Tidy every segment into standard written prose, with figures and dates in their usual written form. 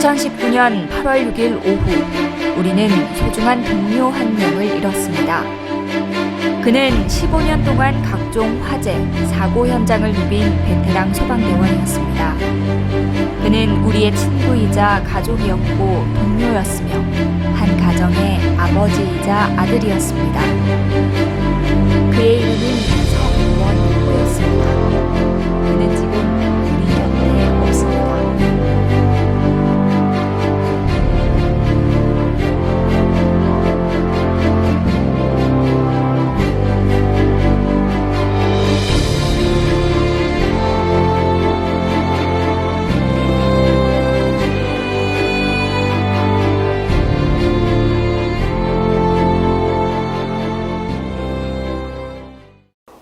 2019년 8월 6일 오후, 우리는 소중한 동료 한 명을 잃었습니다. 그는 15년 동안 각종 화재, 사고 현장을 누빈 베테랑 소방대원이었습니다. 그는 우리의 친구이자 가족이었고 동료였으며 한 가정의 아버지이자 아들이었습니다. 그의 이름은 서원호였습니다. 그는 지금 우리 곁에 없습니다.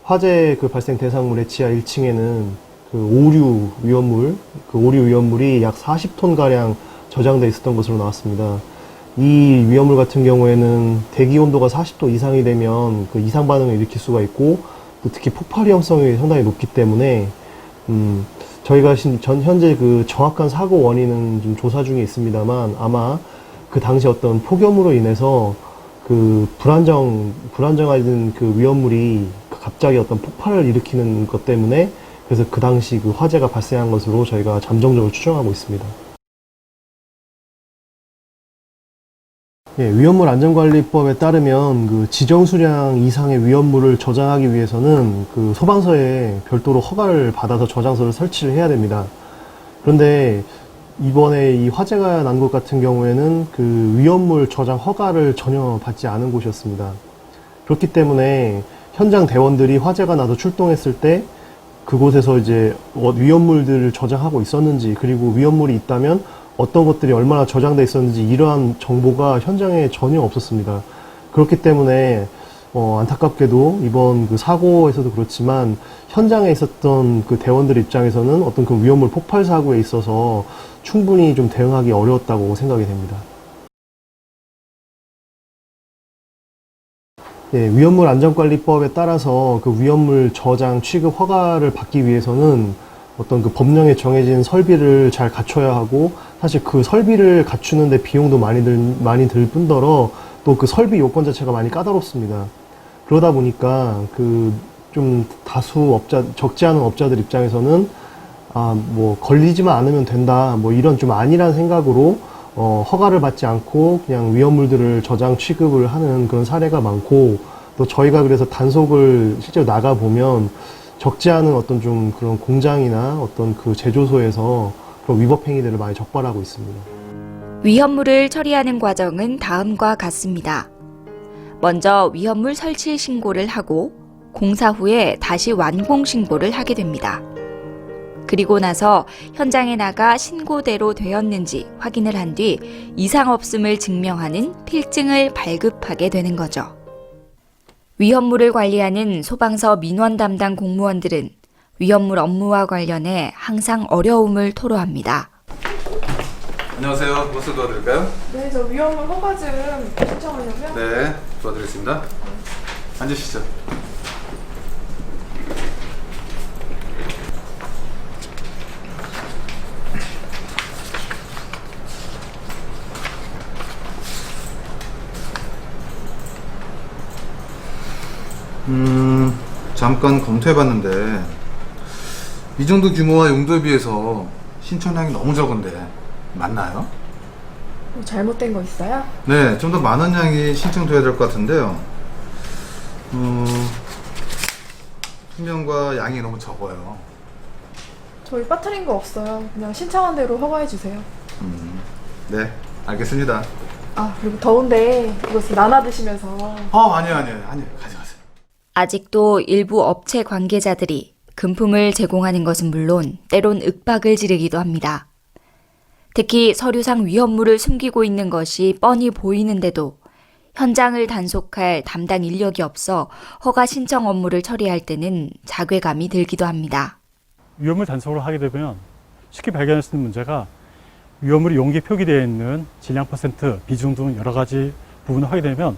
화재 발생 대상물의 지하 1층에는 오류 위험물이 약 40톤 가량 저장돼 있었던 것으로 나왔습니다. 이 위험물 같은 경우에는 대기 온도가 40도 이상이 되면 이상 반응을 일으킬 수가 있고, 또 특히 폭발 위험성이 상당히 높기 때문에 저희가 현재 정확한 사고 원인은 좀 조사 중에 있습니다만, 아마 그 당시 어떤 폭염으로 인해서 불안정한 위험물이 갑자기 어떤 폭발을 일으키는 것 때문에, 그래서 그 당시 화재가 발생한 것으로 저희가 잠정적으로 추정하고 있습니다. 위험물 안전관리법에 따르면 지정 수량 이상의 위험물을 저장하기 위해서는 소방서에 별도로 허가를 받아서 저장소를 설치를 해야 됩니다. 그런데 이번에 이 화재가 난 곳 같은 경우에는 위험물 저장 허가를 전혀 받지 않은 곳이었습니다. 그렇기 때문에 현장 대원들이 화재가 나서 출동했을 때 그곳에서 이제 위험물들을 저장하고 있었는지, 그리고 위험물이 있다면 어떤 것들이 얼마나 저장돼 있었는지, 이러한 정보가 현장에 전혀 없었습니다. 그렇기 때문에 안타깝게도 이번 사고에서도 그렇지만 현장에 있었던 대원들 입장에서는 어떤 위험물 폭발 사고에 있어서 충분히 좀 대응하기 어려웠다고 생각이 됩니다. 위험물 안전관리법에 따라서 위험물 저장 취급 허가를 받기 위해서는 어떤 법령에 정해진 설비를 잘 갖춰야 하고, 사실 설비를 갖추는데 비용도 많이 들 뿐더러 또 설비 요건 자체가 많이 까다롭습니다. 그러다 보니까 좀 적지 않은 업자들 입장에서는 걸리지만 않으면 된다, 이런 좀 안일한 생각으로 허가를 받지 않고 그냥 위험물들을 저장 취급을 하는 그런 사례가 많고, 또 저희가 그래서 단속을 실제로 나가 보면 적지 않은 어떤 좀 그런 공장이나 어떤 제조소에서 그런 위법 행위들을 많이 적발하고 있습니다. 위험물을 처리하는 과정은 다음과 같습니다. 먼저 위험물 설치 신고를 하고 공사 후에 다시 완공 신고를 하게 됩니다. 그리고 나서 현장에 나가 신고대로 되었는지 확인을 한 뒤 이상 없음을 증명하는 필증을 발급하게 되는 거죠. 위험물을 관리하는 소방서 민원 담당 공무원들은 위험물 업무와 관련해 항상 어려움을 토로합니다. 안녕하세요. 무엇을 도와드릴까요? 네, 저 위험물 허가증 신청하려고요. 네, 도와드리겠습니다. 앉으시죠. 잠깐 검토해봤는데 이 정도 규모와 용도에 비해서 신청량이 너무 적은데 맞나요? 뭐 잘못된 거 있어요? 네, 좀 더 많은 양이 신청돼야 될 것 같은데요. 수명과 양이 너무 적어요. 저희 빠뜨린 거 없어요. 그냥 신청한 대로 허가해 주세요. 네, 알겠습니다. 아, 그리고 더운데 이것을 나눠 드시면서. 아니요, 가져가세요. 아직도 일부 업체 관계자들이 금품을 제공하는 것은 물론 때론 윽박을 지르기도 합니다. 특히 서류상 위험물을 숨기고 있는 것이 뻔히 보이는데도 현장을 단속할 담당 인력이 없어 허가 신청 업무를 처리할 때는 자괴감이 들기도 합니다. 위험물 단속을 하게 되면 쉽게 발견할 수 있는 문제가 위험물이 용기에 표기되어 있는 질량 %, 비중 등 여러 가지 부분을 하게 되면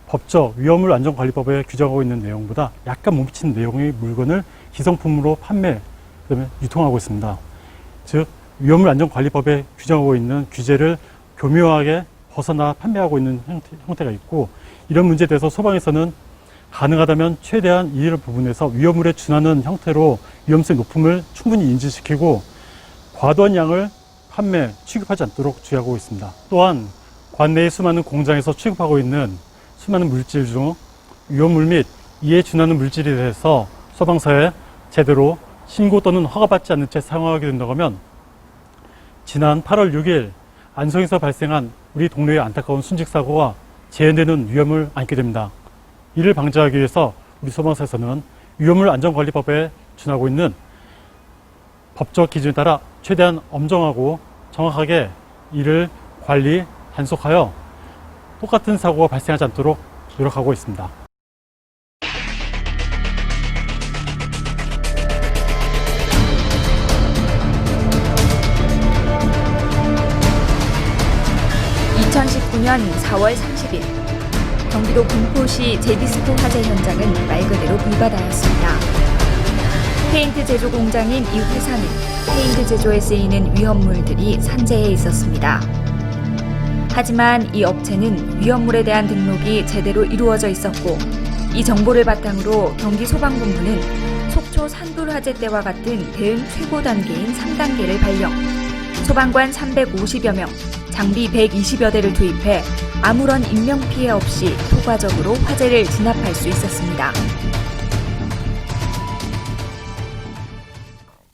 법적 위험물 안전관리법에 규정하고 있는 내용보다 약간 못 미치는 내용의 물건을 기성품으로 판매, 그다음에 유통하고 있습니다. 즉 위험물 안전관리법에 규정하고 있는 규제를 교묘하게 벗어나 판매하고 있는 형태가 있고, 이런 문제에 대해서 소방에서는 가능하다면 최대한 이 부분에서 위험물에 준하는 형태로 위험성의 높음을 충분히 인지시키고 과도한 양을 판매, 취급하지 않도록 주의하고 있습니다. 또한 관내의 수많은 공장에서 취급하고 있는 수많은 물질 중 위험물 및 이에 준하는 물질에 대해서 소방서에 제대로 신고 또는 허가받지 않는 채 사용하게 된다고 하면 지난 8월 6일 안성에서 발생한 우리 동네의 안타까운 순직사고와 재현되는 위험을 안게 됩니다. 이를 방지하기 위해서 우리 소방서에서는 위험물 안전관리법에 준하고 있는 법적 기준에 따라 최대한 엄정하고 정확하게 이를 관리, 단속하여 똑같은 사고가 발생하지 않도록 노력하고 있습니다. (2019년 4월 30일) 경기도 군포시 제디스코 화재 현장은 말 그대로 불바다였습니다. 페인트 제조 공장인 이 회사는 페인트 제조에 쓰이는 위험물들이 산재해 있었습니다. 하지만 이 업체는 위험물에 대한 등록이 제대로 이루어져 있었고, 이 정보를 바탕으로 경기소방본부는 속초 산불 화재 때와 같은 대응 최고 단계인 3단계를 발령, 소방관 350여 명, 장비 120여 대를 투입해 아무런 인명피해 없이 효과적으로 화재를 진압할 수 있었습니다.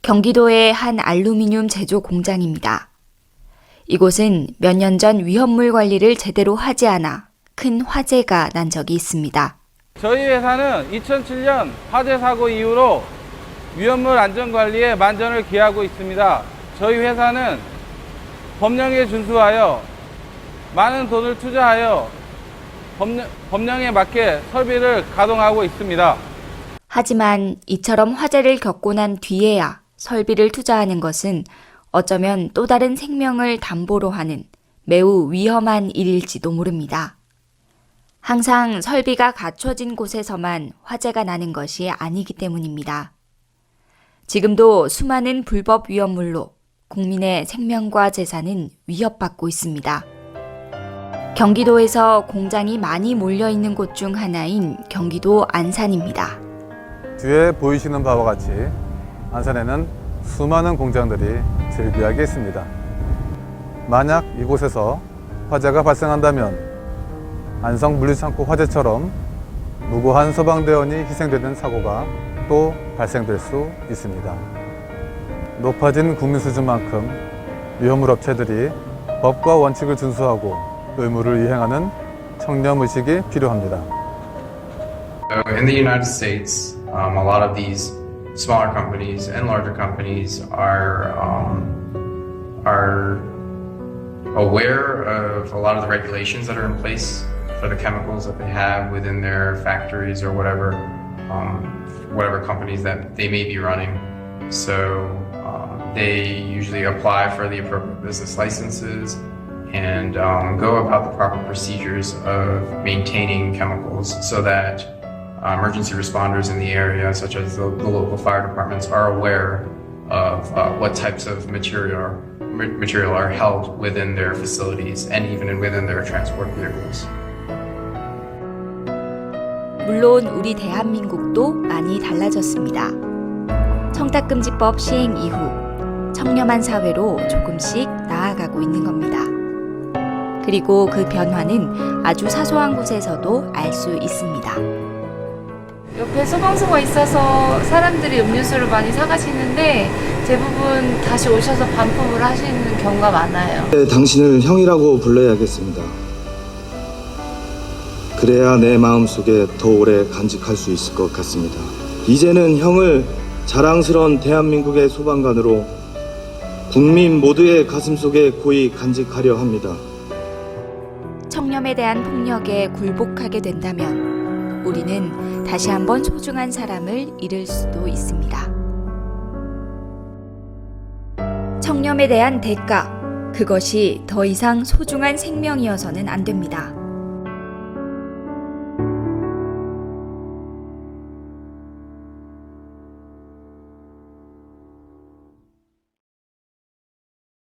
경기도의 한 알루미늄 제조 공장입니다. 이곳은 몇 년 전 위험물 관리를 제대로 하지 않아 큰 화재가 난 적이 있습니다. 저희 회사는 2007년 화재 사고 이후로 위험물 안전관리에 만전을 기하고 있습니다. 저희 회사는 법령에 준수하여 많은 돈을 투자하여 법령에 맞게 설비를 가동하고 있습니다. 하지만 이처럼 화재를 겪고 난 뒤에야 설비를 투자하는 것은 어쩌면 또 다른 생명을 담보로 하는 매우 위험한 일일지도 모릅니다. 항상 설비가 갖춰진 곳에서만 화재가 나는 것이 아니기 때문입니다. 지금도 수많은 불법 위험물로 국민의 생명과 재산은 위협받고 있습니다. 경기도에서 공장이 많이 몰려있는 곳 중 하나인 경기도 안산입니다. 뒤에 보이시는 바와 같이 안산에는 수많은 공장들이 즐비하게 있습니다. 만약 이곳에서 화재가 발생한다면 안성 물류창고 화재처럼 무고한 소방대원이 희생되는 사고가 또 발생될 수 있습니다. 높아진 국민 수준만큼 위험물 업체들이 법과 원칙을 준수하고 의무를 이행하는 청렴의식이 필요합니다. In the United States, a lot of these smaller companies and larger companies are aware of a lot of the regulations that are in place for the chemicals that they have within their factories or whatever companies that they may be running. So they usually apply for the appropriate business licenses and go about the proper procedures of maintaining chemicals so that emergency responders in the area, such as the local fire departments, are aware of what types of material are held within their facilities and even within their transport vehicles. 물론 우리 대한민국도 많이 달라졌습니다. 청탁금지법 시행 이후 청렴한 사회로 조금씩 나아가고 있는 겁니다. 그리고 그 변화는 아주 사소한 곳에서도 알 수 있습니다. 옆에 소방서가 있어서 사람들이 음료수를 많이 사가시는데 대부분 다시 오셔서 반품을 하시는 경우가 많아요. 당신을 형이라고 불러야겠습니다. 그래야 내 마음속에 더 오래 간직할 수 있을 것 같습니다. 이제는 형을 자랑스러운 대한민국의 소방관으로 국민 모두의 가슴속에 고이 간직하려 합니다. 청렴에 대한 폭력에 굴복하게 된다면 우리는 다시 한번 소중한 사람을 잃을 수도 있습니다. 청렴에 대한 대가, 그것이 더 이상 소중한 생명이어서는 안 됩니다.